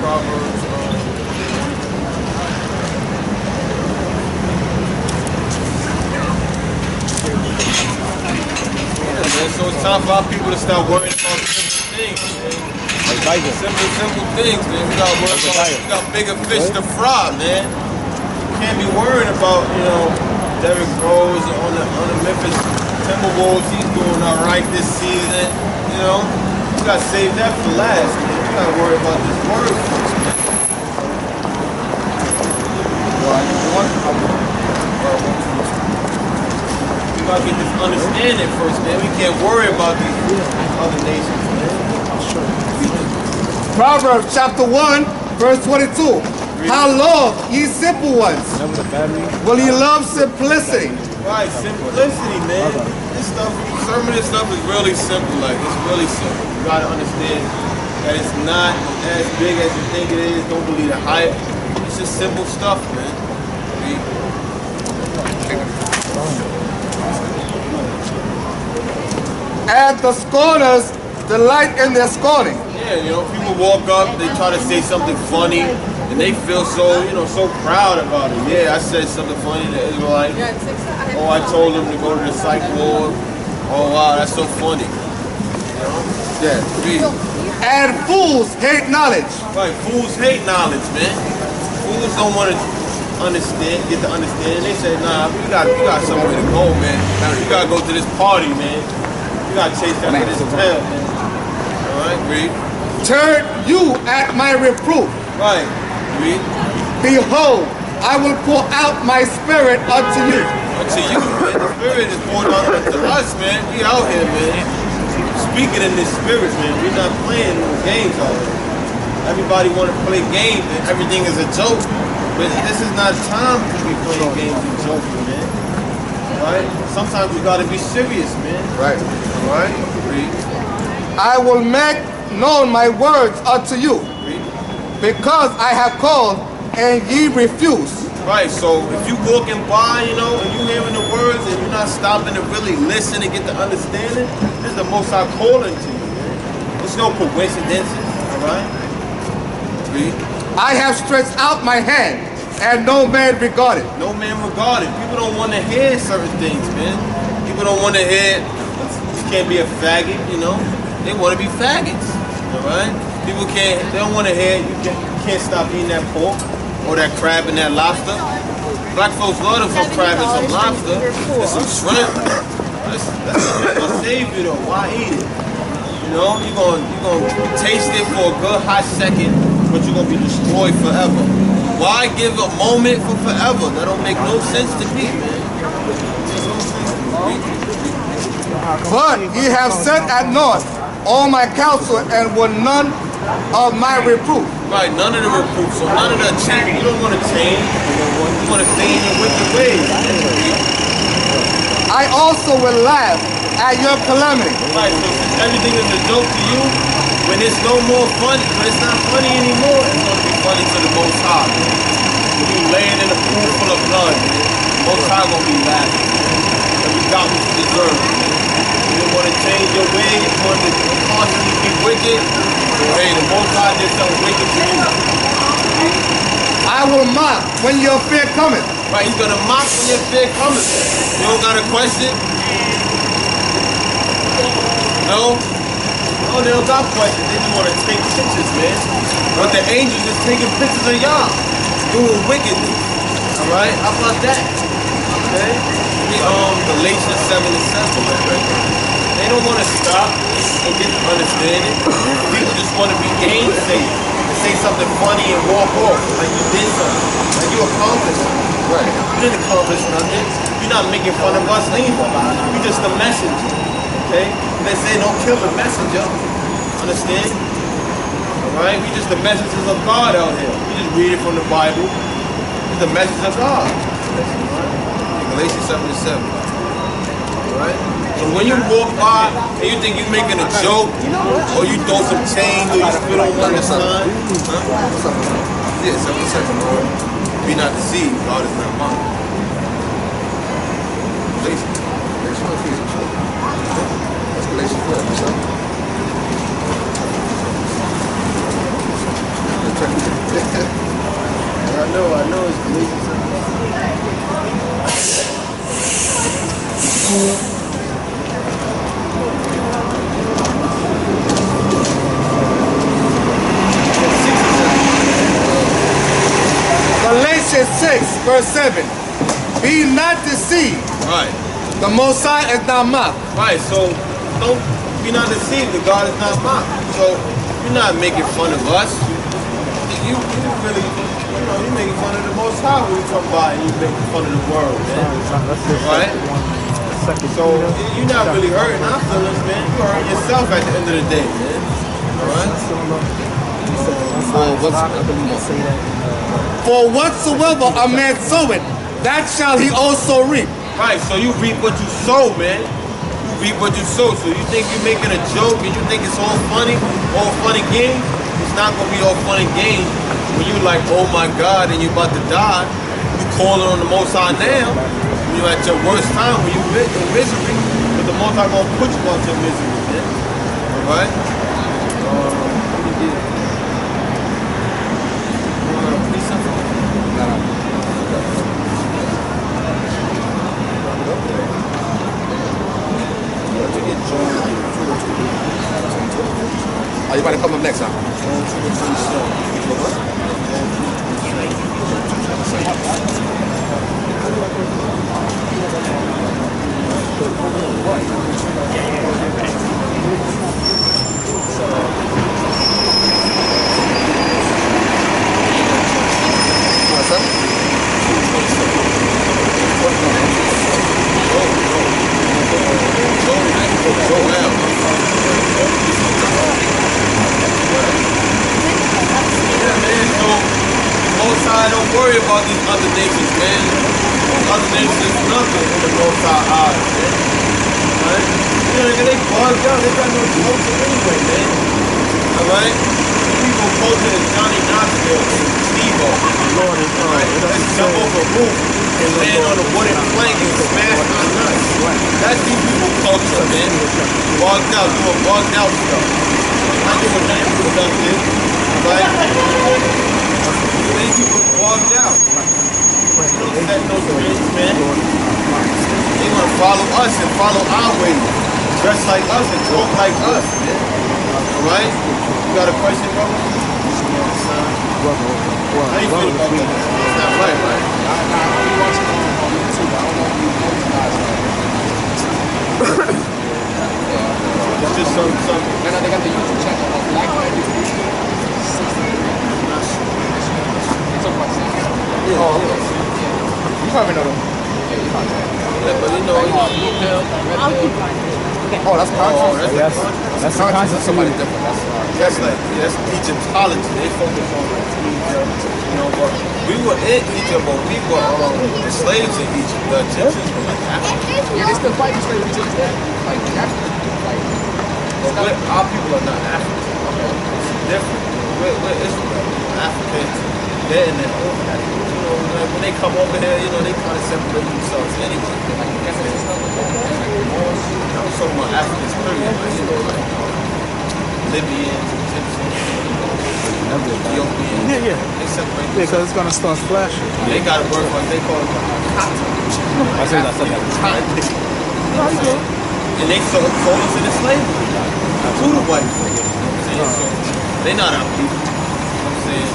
Proverbs. Man, so it's time for our people to start worrying about simple things, man. Simple things, man. We got bigger fish to fry, man. You can't be worrying about, you know, Derrick Rose on the Memphis Timberwolves. He's doing all right this season, you know. You gotta save that for last, man. You gotta worry about this word first, man. We gotta get this understanding first, man. We can't worry about these other nations, man. Proverbs chapter 1, verse 22. How long, ye simple ones, will ye love simplicity? Right, simplicity, man. This stuff, some of this stuff is really simple. Like, it's really simple. You gotta understand that it's not as big as you think it is. Don't believe the hype. It's just simple stuff, man. And the scorners delight in their scorning. Yeah, you know, people walk up, they try to say something funny, and they feel so, you know, so proud about it. Yeah, I said something funny to Israelite. Oh, I told them to go to the psych ward. Oh, wow, that's so funny. You know? Yeah, and fools hate knowledge. Right, fools hate knowledge, man. Fools don't want to get to understand. They say, nah, we got somewhere to go, man. You gotta go to this party, man. You gotta chase after this tail, man. Alright, read. Turn you at my reproof. Right, read. Behold, I will pour out my spirit unto you. Unto you, man. The spirit is poured out unto us, man. We out here, man. Speaking in this spirit, man. We're not playing those games out here. Everybody want to play games and everything is a joke. But this is not time to be playing games and joking, man. Right? Sometimes we gotta be serious, man. Right. Alright? Read. I will make known my words unto you. Read. Because I have called and ye refuse. Right, so if you walking by, you know, and you hearing the words and you're not stopping to really listen and get the understanding, this is the Most High calling to you, man. There's no coincidences, alright? Read. I have stretched out my hand, and no man regarded. No man regarded. People don't want to hear certain things, man. People don't want to hear, you can't be a faggot, you know. They want to be faggots, alright? People can't, they don't want to hear, you can't stop eating that pork, or that crab and that lobster. Black folks love them some crab and some lobster, and some shrimp. That's gonna save you though, why eat it? You know, you're gonna taste it for a good hot second, but you're gonna be destroyed forever. Why give a moment for forever? That don't make no sense to me, man. But ye have set at naught all my counsel and were none of my reproof. Right, none of the reproof, so none of the change. You don't want to change. You want to stay in your wicked ways. I also will laugh at your calamity. Right, so since everything is a joke to you, when it's no more funny, when it's not funny anymore, it's going to be funny to the Most High. When you laying in a pool full of blood, the Most High going to be laughing. And we got what you deserve. You don't want to change your ways, you want to constantly be wicked. Hey, the Most High did something wicked to you. I will mock when your fear cometh. Right, he's going to mock when your fear cometh. You don't got a question? No? Oh, they don't got questions. They just want to take pictures, man. But the angels is taking pictures of y'all doing wickedness. All right? How about that? Okay? Galatians 7:7. They don't want to stop and get the understanding. People just want to be gainsayers and say something funny and walk off like you did something, like you accomplished something. Right? You didn't accomplish nothing. You're not making fun of us either. We just the messenger. Okay? They say don't kill the messenger. Understand? Alright? We just the messengers of God out here. We just read it from the Bible. It's the message of God. Galatians 7:7. Alright? So when you walk by and you think you're making a joke, or you throw some change, or you spit on one sign, yeah, 7:7, Lord. Be not deceived, God is not mine. Galatians. That's Galatians 4. I know it's Galatians. Galatians 6, verse 7. Be not deceived. Right. The Most High is not mocked. Right, so don't be not deceived that God is not mocked. So you're not making fun of us. You really, you're making fun of the Most High when you come by and you making fun of the world, man. Right? So you're not really hurting our feelings, man. You're hurting yourself at the end of the day, man. Alright? For whatsoever a man soweth, that shall he also reap. Right, so you reap what you sow, man. You reap what you sow. So you think you're making a joke and you think it's all funny games? It's not going to be all fun and games when you like, oh my God, and you're about to die. You calling on the Most High now. When you're at your worst time, when you're in misery, but the Most High going to put you out your misery, man. Alright? Are you about to come up next, huh? Don't worry about these other nations, man. Other nations is nothing in the Most High eyes, man. Right? You know, they bugged out. They got no culture anyway, man. Alright? People culture is Johnny Knoxville and Steve-O. Alright? Let's jump over a roof and land on a wooden plank and smash our nuts. That's these people culture, man. Bugged out, doing bugged out stuff. Not doing nothing productive. Right? Many people bugged out. They don't set no strings, man. They want to follow us and follow our ways. Dress like us and talk like us, man. Alright? You got a question, brother? How you feel about that? It's not right, right? I be watching on YouTube. I don't know if you It's just some. No, they got the YouTube channel of Black Man YouTube. Yeah. Oh, okay. You probably know them. Yeah, but you know, blue pill, red pill. Oh, that's conscious. That's conscious. Somebody different. That's like, that's Egyptology. They focus on like Egypt, you know, but we were in Egypt, but we were the slaves in Egypt. The Egyptians were like Africans. Yeah, they still fighting slavery to this day. Like Africans still fighting. But our people are not Africans. It's different. We're Israel. Africans, they're in their own Africans. You know, like when they come over here, you know, they kind of separate themselves anyway. Like, I was talking about Africans, period. Like, you know, like Libyans, Egyptians, Ethiopians. Yeah. They separate themselves. Yeah, because it's going to start splashing. They got to work on, they call it I said that. and they sold us into slavery to the white folk. You know what I'm saying? So they're not our people. You know what I'm saying?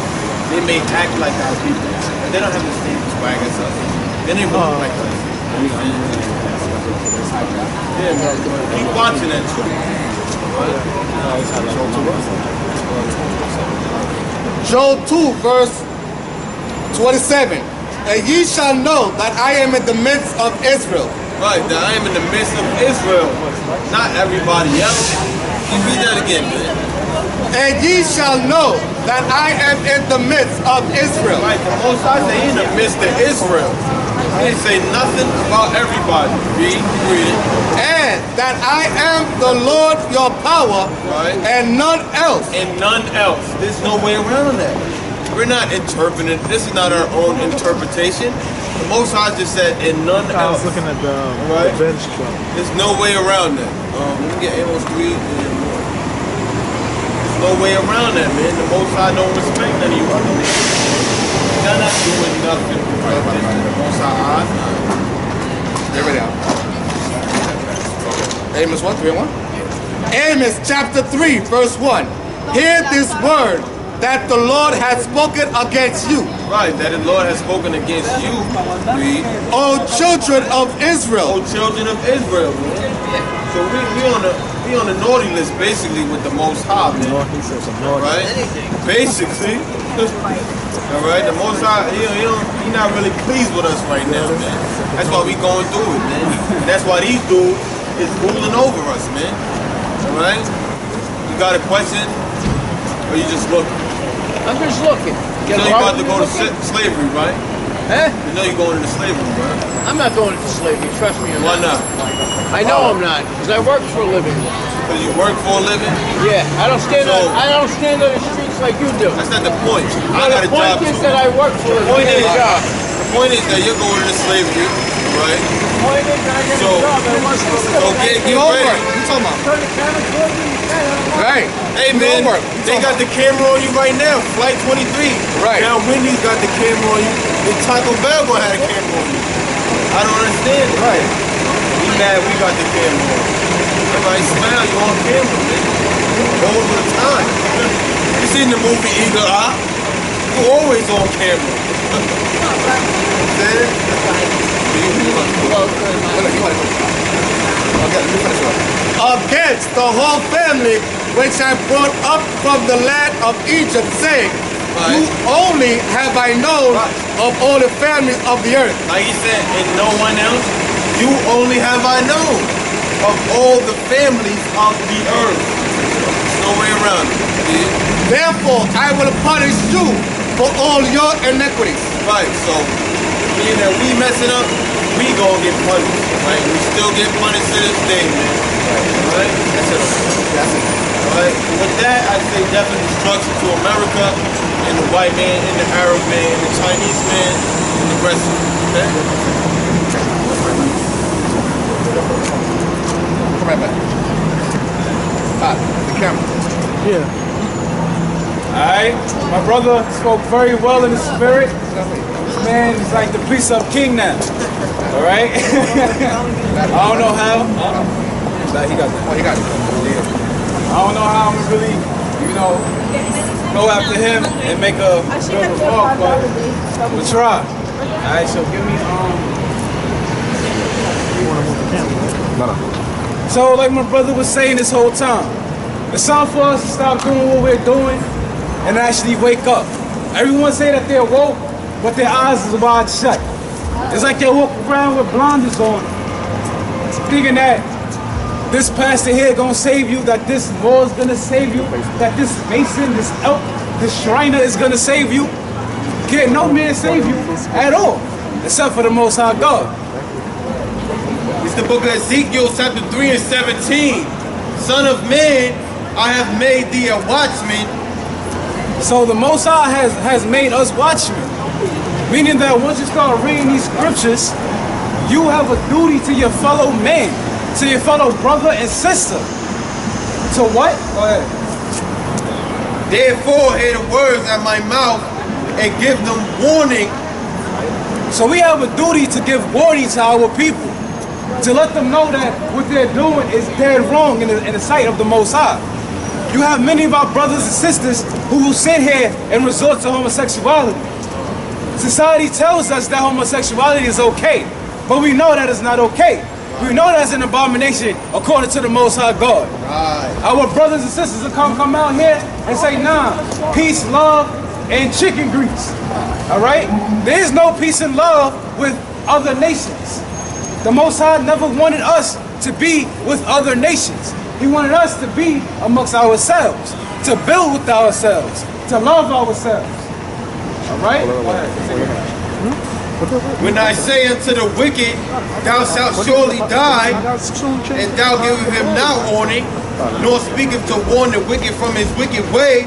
They may act like our people. But they don't have the same swag as us. They didn't look like us. Yeah, man. Keep watching that too. Joel 2, verse 27. And ye shall know that I am in the midst of Israel. Right, that I am in the midst of Israel. Not everybody else. You read that again, man. And ye shall know that I am in the midst of Israel. Right, the Most High say in the midst of Israel. He didn't say nothing about everybody. Read it. And that I am the Lord your power, Right. and none else. And none else. There's no way around that. We're not interpreting. This is not our own interpretation. The Most High just said, and none I else. was looking at the Right. bench truck. There's no way around that. Let me get Amos 3 and more. no way around that, man. The Most High don't respect none of you other niggas. Y'all not doing nothing right there. The Most High eyes. Get ready out. Amos 1, 3 and 1? Amos chapter 3, verse 1. Hear this word that the Lord has spoken against you. Right, that the Lord has spoken against you. Read. O children of Israel. O children of Israel, man. So we on the naughty list basically with the Most High, man. Right? Basically. Alright, the Most High, he not really pleased with us right now, man. That's why we going through it, man. And that's why these dudes is ruling over us, man. Alright? You got a question? Or you just looking? I'm just looking. You know you about to go to slavery, right? Huh? You know you're going into slavery, right? I'm not going into slavery, trust me. Why not? I know I'm not, because I work for a living. Because you work for a living? Yeah, I don't stand on the streets like you do. That's not the point. I got a The job point is too. that I work for a living job. The point is that you're going into slavery, right? The point is that I get So, a job and I work for a living. get ready. You talking about? Turn the camera towards me, you can. Right. Hey man, they got the camera on you right now, Flight 23. Right. Now Wendy's got the camera on you, and Taco Bell gonna have the camera on you. I don't understand it. Right. We mad we got the camera on. Everybody smile, you on camera, man. All the time. You seen the movie Eagle Eye? You always on camera. Against the whole family which I brought up from the land of Egypt, saying, you only have I known of all the families of the earth. Like he said, and no one else, you only have I known of all the families of the earth. There's no way around it. Yeah? Therefore, I will punish you for all your iniquities. Right, so being that we messing up, we gonna get punished. Right? We still get punished to this day, man. Right? That's it. That's it. Alright? With that, I say definitely destruction to America and the white man and the Arab man and the Chinese man and the rest of them. Okay? Come right back. The camera. Yeah. Alright, my brother spoke very well in the spirit. This man is like the precept king now. Alright? I don't know how. Nah, he got that. Oh, he got it. I don't know how I'm gonna really, go after him and make a good remark, but we'll try. Alright, so give me So like my brother was saying this whole time, it's time for us to stop doing what we're doing and actually wake up. Everyone say that they're woke, but their eyes is wide shut. It's like they walk around with blinders on, thinking that this pastor here gonna save you, that this Moor is gonna save you, that this Mason, this elk, this Shriner is gonna save you. Can't no man save you at all, except for the Most High God. It's the book of Ezekiel, chapter 3 and 17. Son of man, I have made thee a watchman. So the Most High has made us watchmen, meaning that once you start reading these scriptures, you have a duty to your fellow man, to your fellow brother and sister. So what? Go ahead. Therefore hear the words at my mouth and give them warning. So we have a duty to give warning to our people, to let them know that what they're doing is dead wrong in the sight of the Most High. You have many of our brothers and sisters who will sit here and resort to homosexuality. Society tells us that homosexuality is okay, but we know that it's not okay. We know that's an abomination according to the Most High God. Right. Our brothers and sisters will come out here and say, nah, peace, love, and chicken grease. All right? There is no peace and love with other nations. The Most High never wanted us to be with other nations. He wanted us to be amongst ourselves, to build with ourselves, to love ourselves. All right? When I say unto the wicked, thou shalt surely die, and thou givest him not warning, nor speaketh to warn the wicked from his wicked way,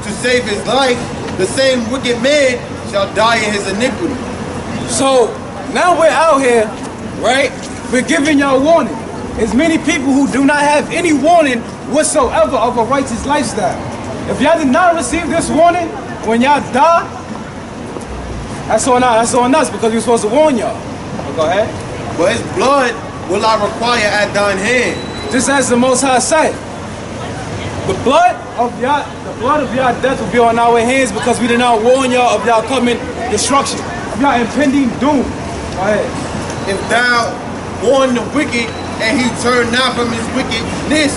to save his life, the same wicked man shall die in his iniquity. So now we're out here, right? We're giving y'all warning. There's many people who do not have any warning whatsoever of a righteous lifestyle. If y'all did not receive this warning when y'all die, that's on us because we're supposed to warn y'all. Go ahead. But his blood will I require at thine hand. Just as the Most High said, the blood of y'all death will be on our hands because we did not warn y'all of y'all coming destruction, of y'all impending doom. Go ahead. If thou warn the wicked, and he turn not from his wickedness,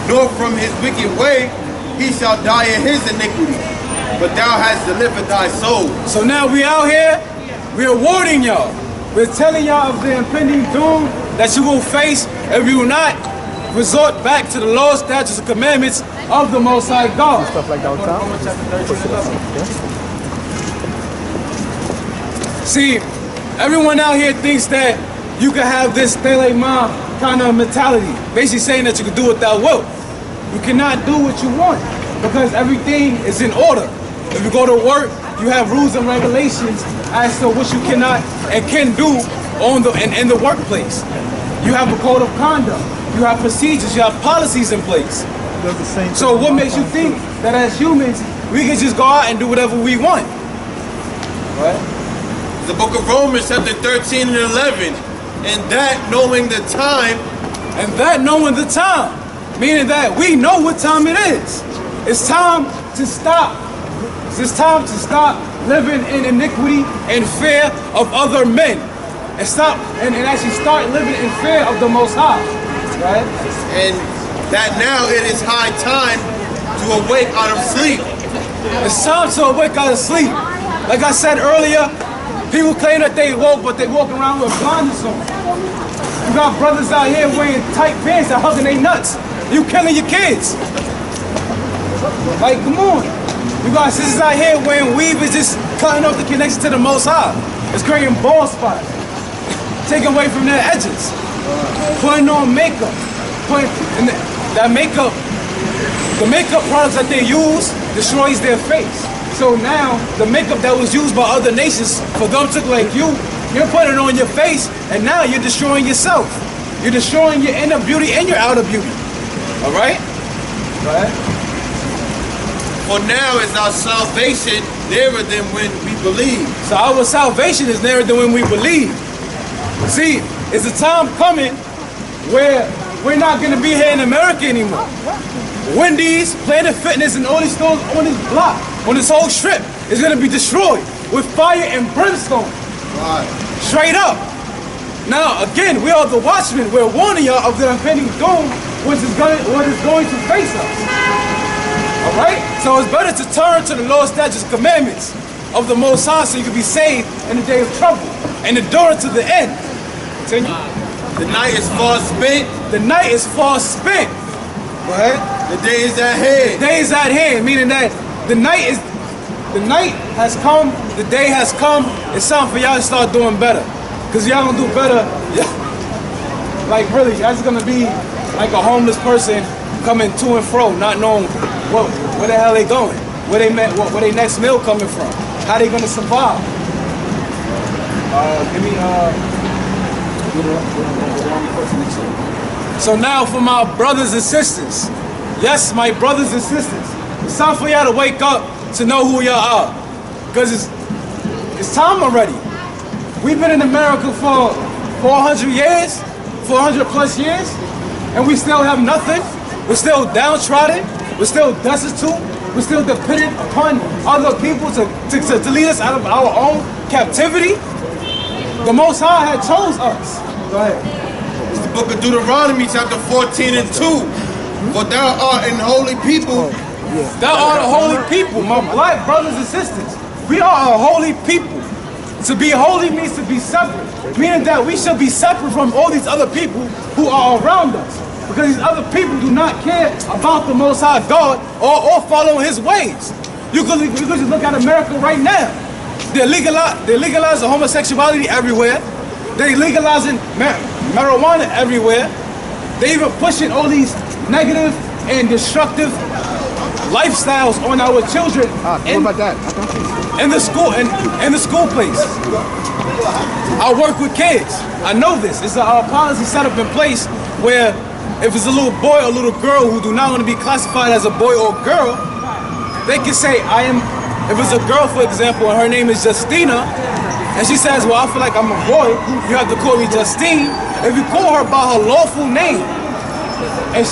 nor from his wicked way, he shall die in his iniquity. But thou hast delivered thy soul. So now we out here, we are warning y'all. We're telling y'all of the impending doom that you will face if you will not resort back to the laws, statutes, and commandments of the Most High God. Stuff like that all the time. See, everyone out here thinks that you can have this Tele Mom kind of mentality, basically saying that you can do what thou wilt. You cannot do what you want because everything is in order. If you go to work, you have rules and regulations as to what you cannot and can do in the workplace. You have a code of conduct. You have procedures. You have policies in place. So what makes you think that as humans, we can just go out and do whatever we want? Right? The book of Romans chapter 13 and 11. And that knowing the time. And that knowing the time. Meaning that we know what time it is. It's time to stop. It's time to stop living in iniquity and fear of other men. And stop and actually start living in fear of the Most High. Right? And that now it is high time to awake out of sleep. It's time to awake out of sleep. Like I said earlier, people claim that they woke, but they walk around with blinders on. You got brothers out here wearing tight pants and hugging their nuts. You killing your kids. Like, come on. You got sisters out here wearing weave and just cutting off the connection to the Most High. It's creating bald spots. Taking away from their edges. Putting on makeup. That makeup, the makeup products that they use destroys their face. So now, the makeup that was used by other nations for them to look like you're putting it on your face, and now you're destroying yourself. You're destroying your inner beauty and your outer beauty. All right? Go ahead. For now is our salvation nearer than when we believe. So our salvation is nearer than when we believe. See, it's a time coming where we're not going to be here in America anymore. Wendy's, Planet Fitness, and all these stores on this block, on this whole strip, is going to be destroyed with fire and brimstone. Right. Straight up. Now, again, we are the watchmen. We're warning y'all of the impending doom, what is going to face us. All right? So it's better to turn to the law, statutes, and commandments of the Most High so you can be saved in the day of trouble and endure it to the end. Continue. The night is far spent. The night is far spent. Go ahead. The day is at hand. The day is at hand, meaning that the night has come, the day has come. It's time for y'all to start doing better. Because y'all gonna do better. Like really, y'all just gonna be like a homeless person coming to and fro, not knowing where the hell they going, where they next meal coming from, how they gonna survive. So now for my brothers and sisters, yes, my brothers and sisters, it's time for y'all to wake up to know who y'all are. Because it's time already. We've been in America for 400 years, 400 plus years, and we still have nothing. We're still downtrodden. We're still destitute. We're still dependent upon other people to lead us out of our own captivity. The Most High had chose us. Go ahead. It's the book of Deuteronomy chapter 14 and 2. For thou art an holy people. Thou art a holy people, my black brothers and sisters. We are a holy people. To be holy means to be separate, meaning that we should be separate from all these other people who are around us. Because these other people do not care about the Most High God or follow His ways. You could just look at America right now. They're legalizing homosexuality everywhere. They're legalizing marijuana everywhere. They're even pushing all these negative and destructive lifestyles on our children in the school place. I work with kids. I know this. It's a policy set up in place where if it's a little boy or little girl who do not want to be classified as a boy or girl, they can say, I am, if it's a girl, for example, and her name is Justina, and she says, well, I feel like I'm a boy, you have to call me Justine. If you call her by her lawful name, and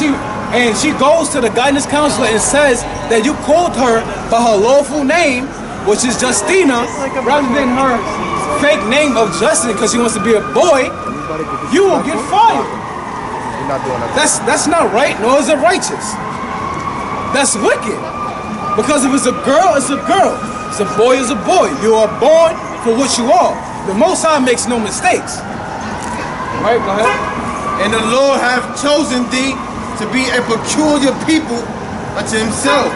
she goes to the guidance counselor and says that you called her by her lawful name, which is Justina, rather than her fake name of Justin because she wants to be a boy, you will get fired. That's not right, nor is it righteous. That's wicked. Because if it's a girl, it's a girl. It's a boy, it's a boy. You are born for what you are. The Most High makes no mistakes. Right, go ahead. And the Lord hath chosen thee to be a peculiar people unto himself.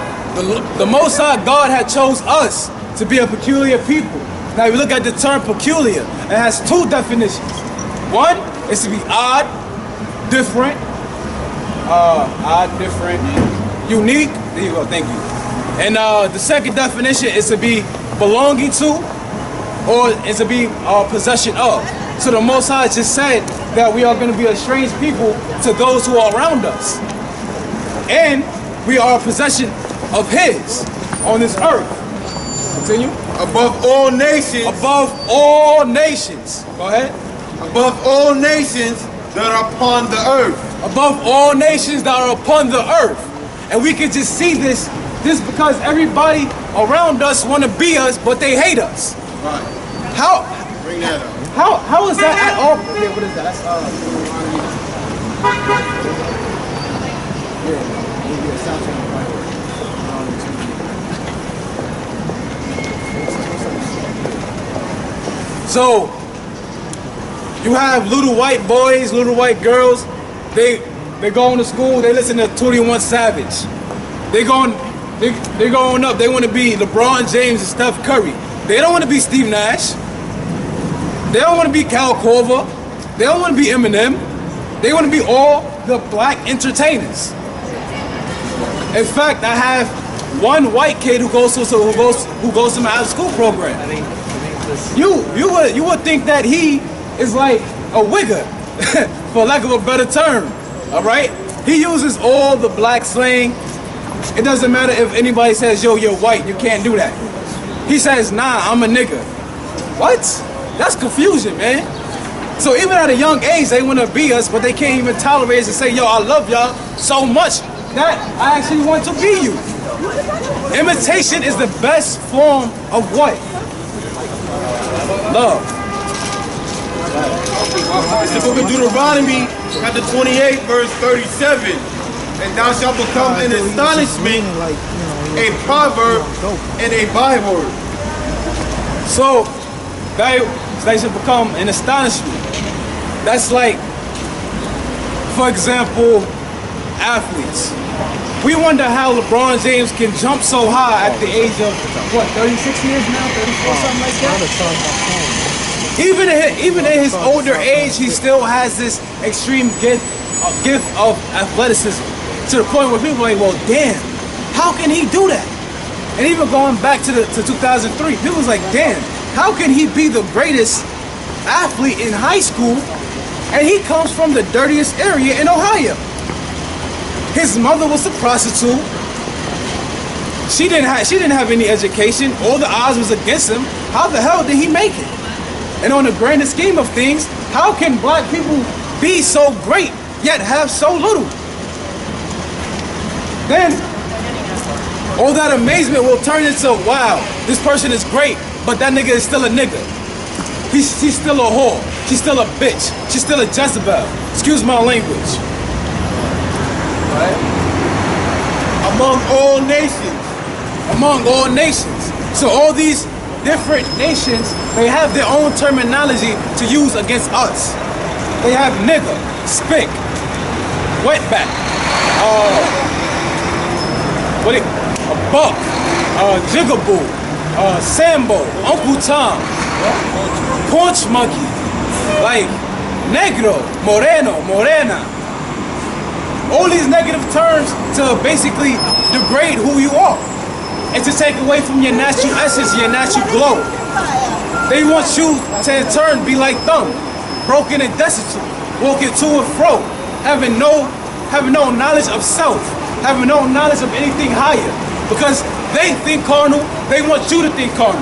The Most High God had chose us to be a peculiar people. Now, if you look at the term peculiar, it has two definitions. One is to be odd, different, unique. There you go, thank you. And the second definition is to be belonging to, or is to be possession of. So the Most High just said that we are going to be a strange people to those who are around us. And we are a possession of His on this earth. Continue. Above all nations. Above all nations. Go ahead. Above all nations that are upon the earth. Above all nations that are upon the earth. And we can just see this because everybody around us want to be us, but they hate us. Right. How? Bring that up. How is that at all? Yeah, what is that? That's So you have little white boys, little white girls. They going to school. They listen to 21 Savage. They growing up. They want to be LeBron James and Steph Curry. They don't want to be Steve Nash. They don't want to be Cal Corver. They don't want to be Eminem. They want to be all the black entertainers. In fact, I have one white kid who goes to my out-of-school program. You would think that he is like a wigger, for lack of a better term. All right, he uses all the black slang. It doesn't matter if anybody says, "Yo, you're white. You can't do that." He says, "Nah, I'm a nigga." What? That's confusion, man. So even at a young age, they want to be us, but they can't even tolerate us and say, "Yo, I love y'all so much that I actually want to be you." Imitation is the best form of what? Love. It's the book of Deuteronomy, chapter 28, verse 37. And thou shalt become an astonishment, a proverb, and a byword. So, they should become an astonishment. That's like, for example, athletes. We wonder how LeBron James can jump so high at the age of, what, 36 years now? 34, something like that? Even in his older age, he still has this extreme gift of athleticism. To the point where people are like, well, damn, how can he do that? And even going back to 2003, people was like, damn, how can he be the greatest athlete in high school and he comes from the dirtiest area in Ohio? His mother was a prostitute. She didn't have any education. All the odds was against him. How the hell did he make it? And on the grander scheme of things, how can black people be so great yet have so little? Then all that amazement will turn into, wow, this person is great, but that nigga is still a nigga. She's still a whore. She's still a bitch. She's still a Jezebel. Excuse my language. Right? Among all nations. Among all nations. So all these different nations, they have their own terminology to use against us. They have nigga, spick, wetback, a buck, jigaboo, Sambo, Uncle Tom, Punch Monkey, like negro, moreno, morena. All these negative terms to basically degrade who you are and to take away from your natural essence, your natural glow. They want you to in turn be like them, broken and destitute, walking to and fro, having no knowledge of self, having no knowledge of anything higher. Because they think carnal, they want you to think carnal.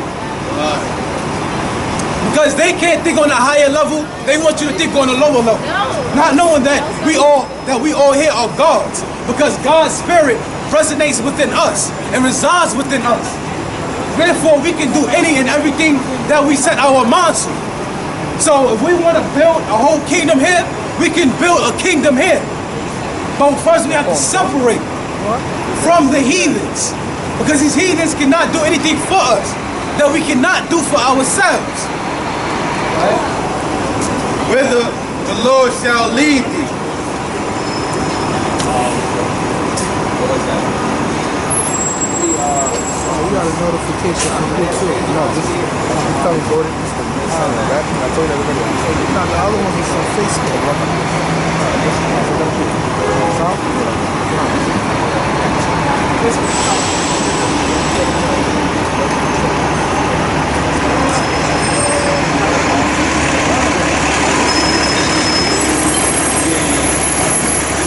Because they can't think on a higher level, they want you to think on a lower level. Not knowing that we all here are gods. Because God's spirit resonates within us and resides within us. Therefore, we can do any and everything that we set our minds to. So if we want to build a whole kingdom here, we can build a kingdom here. But first we have to separate from the heathens. Because these heathens cannot do anything for us that we cannot do for ourselves. Right? Whither the Lord shall lead thee. We got a notification from YouTube. No, this is Kelly Gordon. I told everybody. No, the other one is on Facebook.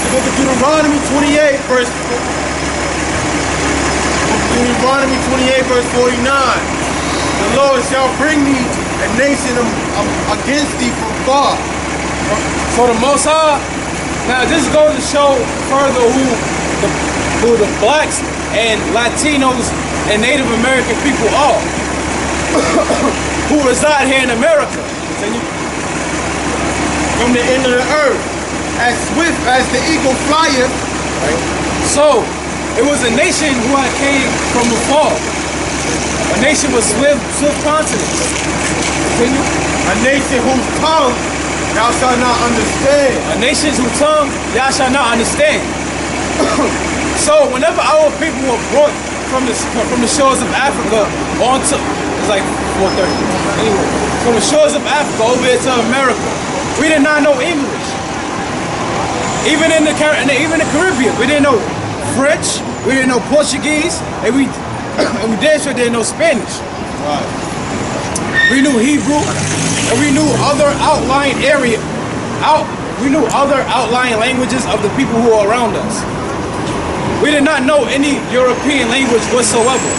The book of Deuteronomy 28, verse Deuteronomy 28, verse 49. The Lord shall bring thee a nation against thee from far. So the Most High, now this goes to show further who the blacks and Latinos and Native American people are who reside here in America. Continue. From the end of the earth, as swift as the eagle flieth. Right. So it was a nation who had came from afar. A nation with swift consonants. Continue. A nation whose tongue thou shalt not understand. A nation whose tongue y'all shall not understand. So whenever our people were brought from the shores of Africa onto, it's like 4:30. Anyway, from the shores of Africa over here to America, we did not know English. Even in the Caribbean, we didn't know French, we didn't know Portuguese, and we damn sure didn't know Spanish. Right. We knew Hebrew, and we knew other outlying languages of the people who are around us. We did not know any European language whatsoever.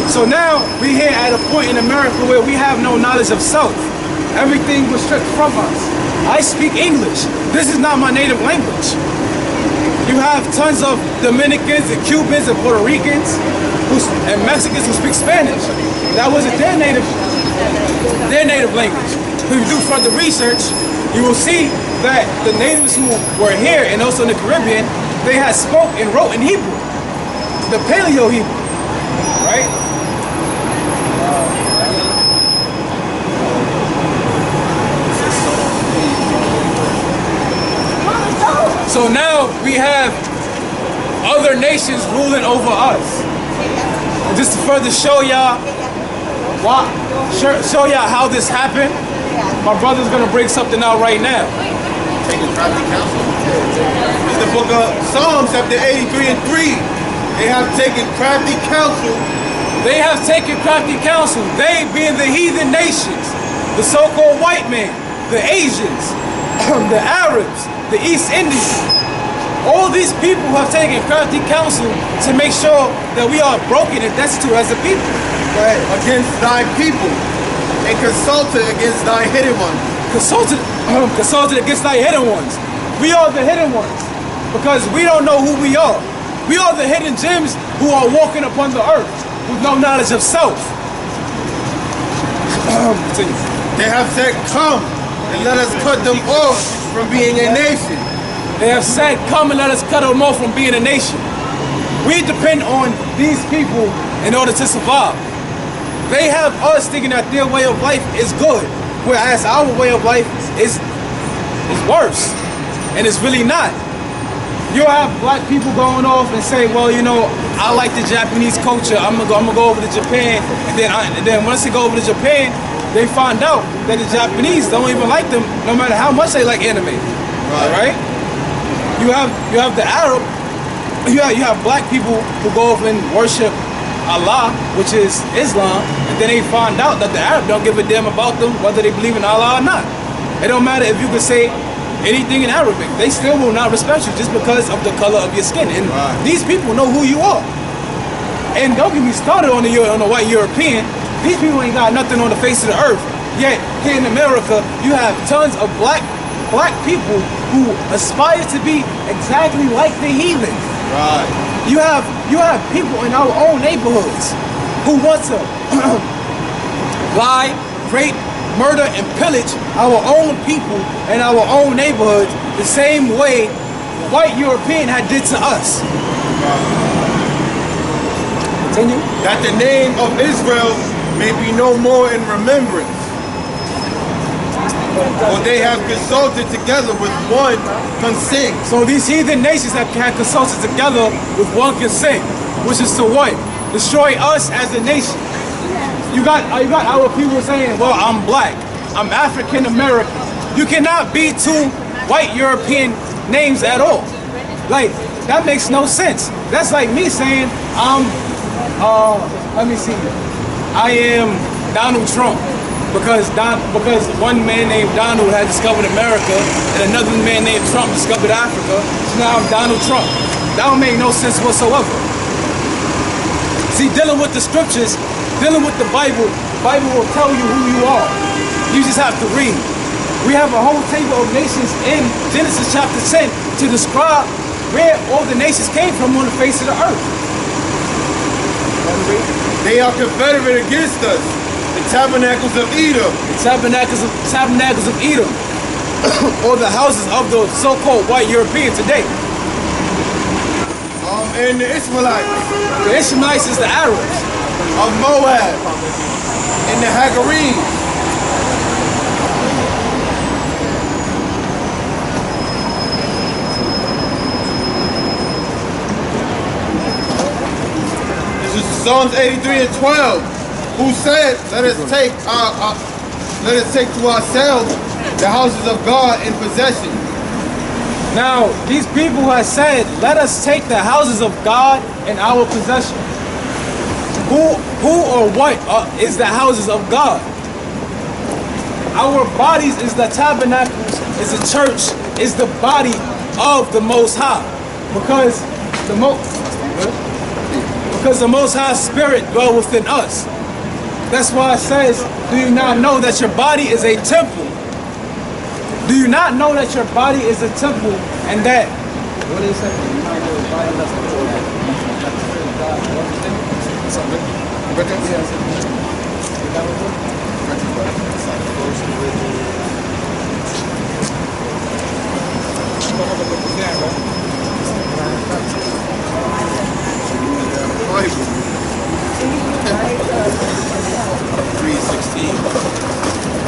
So now we here at a point in America where we have no knowledge of self. Everything was stripped from us. I speak English. This is not my native language. You have tons of Dominicans and Cubans and Puerto Ricans and Mexicans who speak Spanish. That wasn't their native language. If you do further research, you will see that the natives who were here and also in the Caribbean, they had spoke and wrote in Hebrew, the Paleo Hebrew, right? So now we have other nations ruling over us. And just to further show y'all how this happened, my brother's gonna bring something out right now. Taking crafty counsel. It's the book of Psalms, chapter 83 and 3. They have taken crafty counsel. They have taken crafty counsel. They being the heathen nations, the so-called white man, the Asians, the Arabs, the East Indians. All these people have taken crafty counsel to make sure that we are broken and destitute as a people. Right. Against thy people and consulted against thy hidden ones. Consulted against thy hidden ones. We are the hidden ones because we don't know who we are. We are the hidden gems who are walking upon the earth with no knowledge of self. They have said, come and let us cut them off from being a nation. They have said, come and let us cut them off from being a nation. We depend on these people in order to survive. They have us thinking that their way of life is good, whereas our way of life is worse, and it's really not. You'll have black people going off and say, well, you know, I like the Japanese culture, I'm gonna go over to Japan, and then once they go over to Japan, they find out that the Japanese don't even like them, no matter how much they like anime. Right? You have the Arab, you have black people who go over and worship Allah, which is Islam, and then they find out that the Arab don't give a damn about them, whether they believe in Allah or not. It don't matter if you can say anything in Arabic, they still will not respect you just because of the color of your skin. And these people know who you are. And don't get me started on the white European. These people ain't got nothing on the face of the earth. Yet here in America, you have tons of black people who aspire to be exactly like the heathen. Right. You have people in our own neighborhoods who want to lie, rape, murder, and pillage our own people in our own neighborhoods the same way white European had did to us. Continue. That the name of Israel may be no more in remembrance. For they have consulted together with one consent. So these heathen nations have consulted together with one consent, which is to what? Destroy us as a nation. You got our people saying, well, I'm black, I'm African American. You cannot be two white European names at all. Like, that makes no sense. That's like me saying, let me see, I am Donald Trump. Because one man named Donald had discovered America and another man named Trump discovered Africa. So now I'm Donald Trump. That don't make no sense whatsoever. See, dealing with the scriptures, dealing with the Bible will tell you who you are. You just have to read. We have a whole table of nations in Genesis chapter 10 to describe where all the nations came from on the face of the earth. They are confederate against us. The tabernacles of Edom. The tabernacles of Edom. Or the houses of the so-called white European today. And the Ishmaelites. The Ishmaelites is the Arabs. Of Moab. And the Hagarenes. This is Psalms 83 and 12. Who said, let us take to ourselves the houses of God in possession. Now, these people have said, let us take the houses of God in our possession. Who or what is the houses of God? Our bodies is the tabernacles, is the church, is the body of the Most High. Because the Most High Spirit dwells within us. That's why it says, do you not know that your body is a temple? Do you not know that your body is a temple and that... What did it say?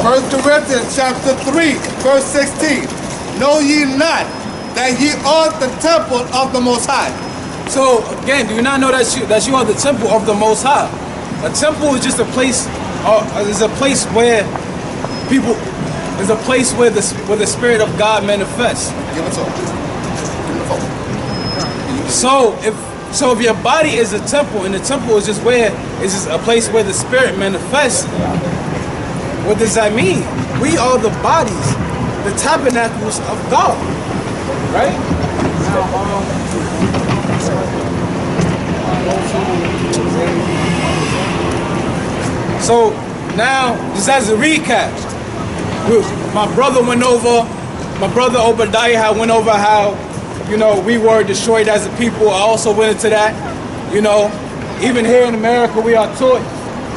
First Corinthians chapter 3, verse 16. Know ye not that ye are the temple of the Most High? So again, do you not know that you are the temple of the Most High? A temple is just a place, is a place where people, is a place where the Spirit of God manifests. So if your body is a temple, and the temple is just a place where the Spirit manifests, what does that mean? We are the bodies, the tabernacles of God, right? So now, just as a recap, my brother IbadYah went over how, we were destroyed as a people. I also went into that, even here in America, we are taught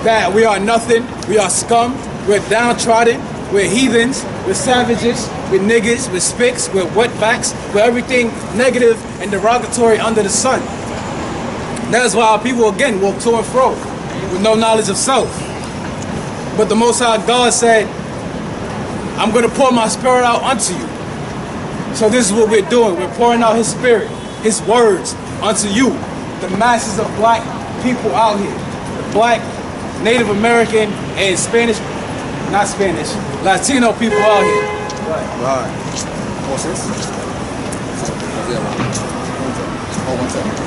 that we are nothing, we are scum, we're downtrodden, we're heathens, we're savages, we're niggas, we're spicks, we're wetbacks, we're everything negative and derogatory under the sun. That's why our people, again, walk to and fro with no knowledge of self. But the Most High God said, I'm going to pour my Spirit out unto you. So this is what we're doing. We're pouring out His Spirit, His words unto you, the masses of black people out here, the black, Native American, and Latino people out here. Right. What's this? Oh, 1 second.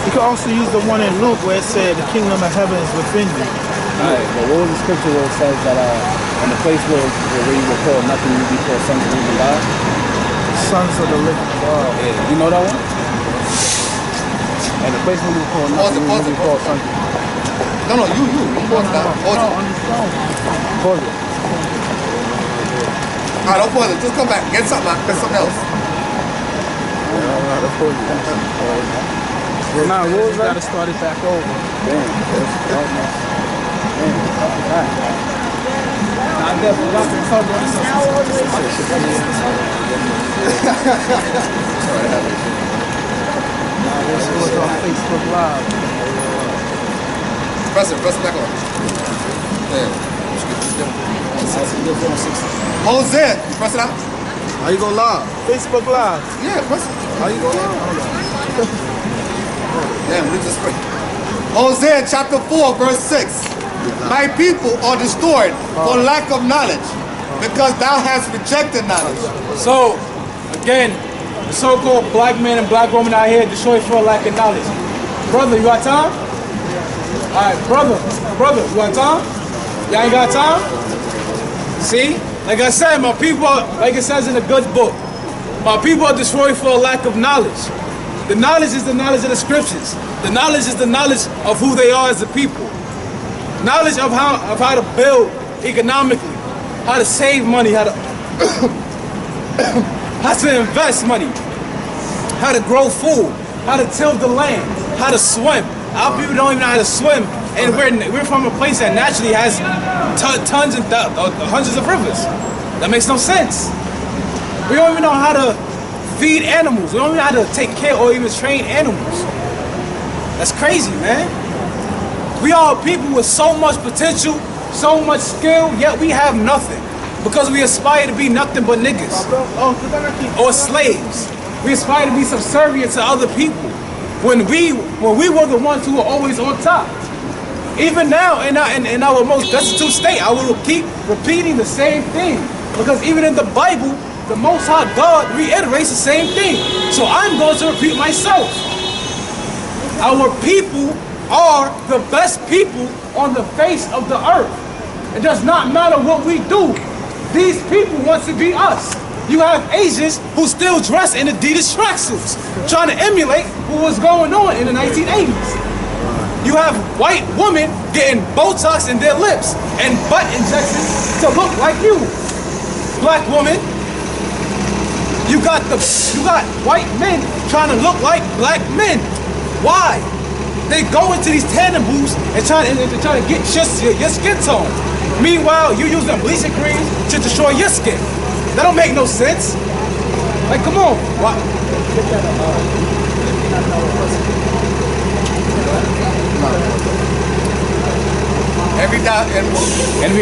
You could also use the one in Luke where it said the kingdom of heaven is within you. Alright, but what was the scripture where it says that in the place where you were called nothing, you be called sons of the living God? Sons of the living God. Yeah, you know that one? And the place where you were called nothing, you be called sons of the No, you. Pause that. Pause it. Pause it. All right, don't pause it. Just come back. Get something out. Get something else. Nah, what was that? Gotta start it back over. Damn. I definitely got to talk about this on Facebook Live. Press it back on. There. Hold it. Press it out. How you go live? Facebook Live. Yeah, press it. How you go live? Damn, we just break. Hosea chapter 4, verse 6. My people are destroyed for lack of knowledge, because thou hast rejected knowledge. So, again, the so-called black man and black woman out here destroyed for lack of knowledge. Brother, you got time? Alright, brother, you got time? Y'all ain't got time? See? Like I said, my people, like it says in the good book, my people are destroyed for a lack of knowledge. The knowledge is the knowledge of the scriptures. The knowledge is the knowledge of who they are as a people. Knowledge of how to build economically, how to save money, how to how to invest money, how to grow food, how to till the land, how to swim. Our people don't even know how to swim, and we're from a place that naturally has tons and hundreds of rivers. That makes no sense. We don't even know how to feed animals. We don't even know how to take care or even train animals. That's crazy, man. We are a people with so much potential, so much skill, yet we have nothing. Because we aspire to be nothing but niggas. Or slaves. We aspire to be subservient to other people. When we were the ones who were always on top. Even now, in our most destitute state, I will keep repeating the same thing. Because even in the Bible, the Most High God reiterates the same thing. So I'm going to repeat myself. Our people are the best people on the face of the earth. It does not matter what we do. These people want to be us. You have Asians who still dress in Adidas tracksuits, trying to emulate what was going on in the 1980s. You have white women getting Botox in their lips and butt injections to look like you. Black woman, you got white men trying to look like black men. Why? They go into these tanning booths and try to get your skin tone. Meanwhile, you're using bleaching creams to destroy your skin. That don't make no sense. Like, come on. Why? Every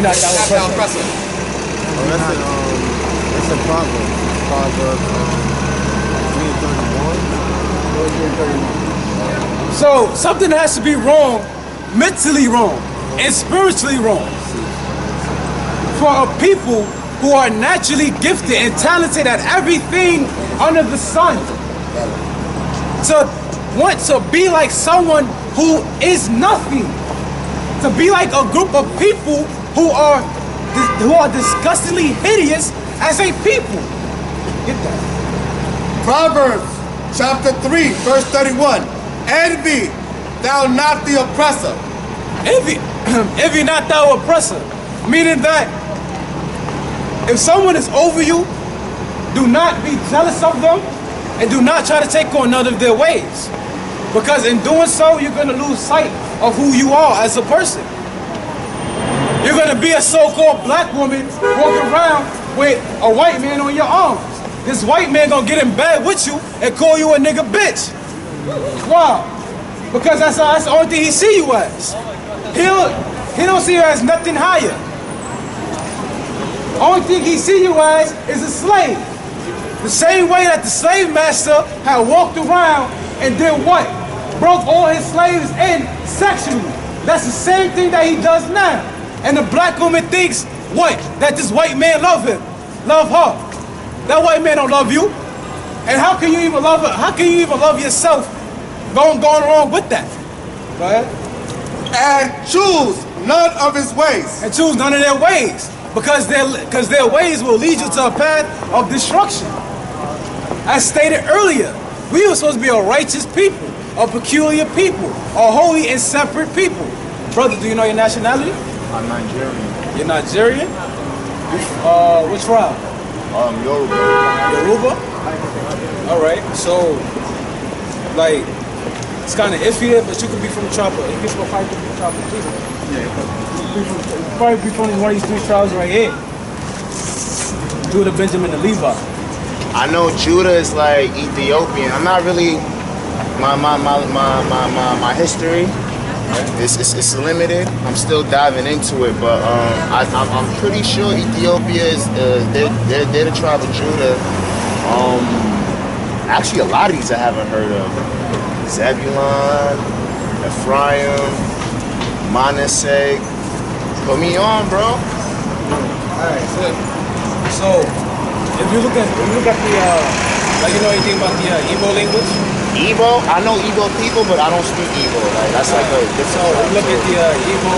not down oppressor. That's a proverb. Proverb 3:31. So something has to be wrong, mentally wrong, and spiritually wrong. For a people who are naturally gifted and talented at everything under the sun, to want to be like someone who is nothing, to be like a group of people who are disgustingly hideous as a people. Get that. Proverbs chapter 3, verse 31. Envy thou not the oppressor. Envy not thou oppressor. Meaning that if someone is over you, do not be jealous of them and do not try to take on none of their ways. Because in doing so, you're going to lose sight of who you are as a person. You're going to be a so-called black woman walking around with a white man on your arms. This white man going to get in bed with you and call you a nigga bitch. Why? Because that's the only thing he see you as. He don't see you as nothing higher. Only thing he see you as is a slave. The same way that the slave master had walked around and did what? Broke all his slaves in sexually. That's the same thing that he does now. And the black woman thinks what? That this white man love him, love her. That white man don't love you. And how can you even love her? How can you even love yourself going along with that? Go ahead. And choose none of his ways. And choose none of their ways. Because their ways will lead you to a path of destruction. As stated earlier, we were supposed to be a righteous people, a peculiar people, a holy and separate people. Brother, do you know your nationality? I'm Nigerian. You're Nigerian? Which tribe? Yoruba. Yoruba? Alright, so, like, it's kind of iffy there, but you could be from the tribe. You could probably be from the tribe of Judah. Yeah. You could probably be from one of these 3 tribes right here. Judah, Benjamin, and Levi. I know Judah is like Ethiopian. I'm not really my history. It's limited. I'm still diving into it, but I'm pretty sure Ethiopia is they're the tribe of Judah. Actually, a lot of these I haven't heard of. Zebulon, Ephraim, Manasseh. Put me on, bro. Alright, so if you look at the like, you know anything about the Igbo language? Igbo? I know Igbo people, but I don't speak Igbo. Like that's like a different. So if you look at the Igbo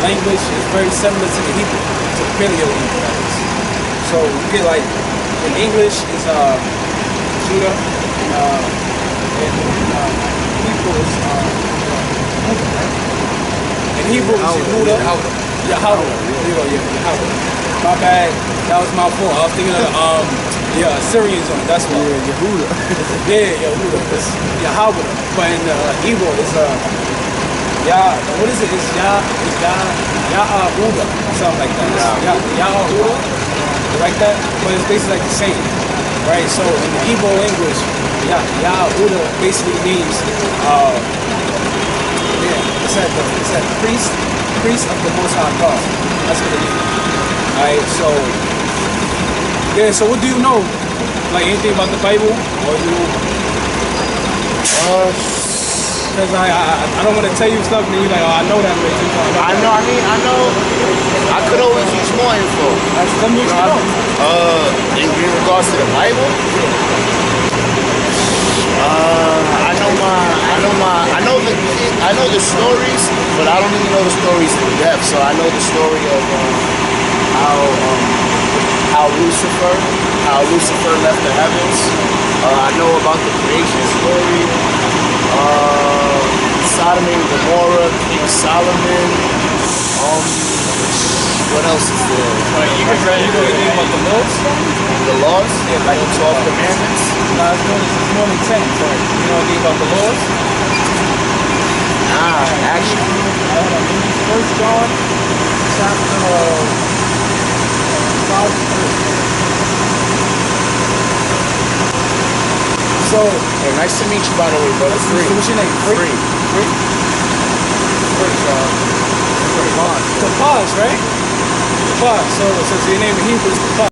language, it's very similar to the Hebrew, to the Paleo Igbo language. So you get like in English is Judah, and Hebrew is in Hebrew is Yehuda. Yahweh. My bad. That was my fault. I was thinking of Syrians on it. That's why. Yeah, Yehuda. Yeah, Yehuda. It's Yahweh. But in Hebrew, it's what is it? It's Yahuda. Something like that. Yahuda. Like that. But it's basically like the same. Right? So in the Igbo language, Yahuda basically means it's at priest of the Most High God. That's what it means. Alright, so yeah, so what do you know? Like anything about the Bible? Or you because I don't want to tell you stuff and you're like, oh, I know that, but I know. I could always use more info. Let me know. In regards to the Bible, I know the stories, but I don't really know the stories in depth. So I know the story of how Lucifer left the heavens. I know about the creation story. Sodom and Gomorrah, King Solomon. What else is there? You know anything about the laws? The laws? Yeah, like the 12 commandments? No, it's more than 10. So you know anything about the laws? Nah, actually. 1 John chapter 5. So, hey, nice to meet you, by the way, brother. Free. What's your name? Free? Tapaz, right? Tapaz. So your name in Hebrew is Tapaz.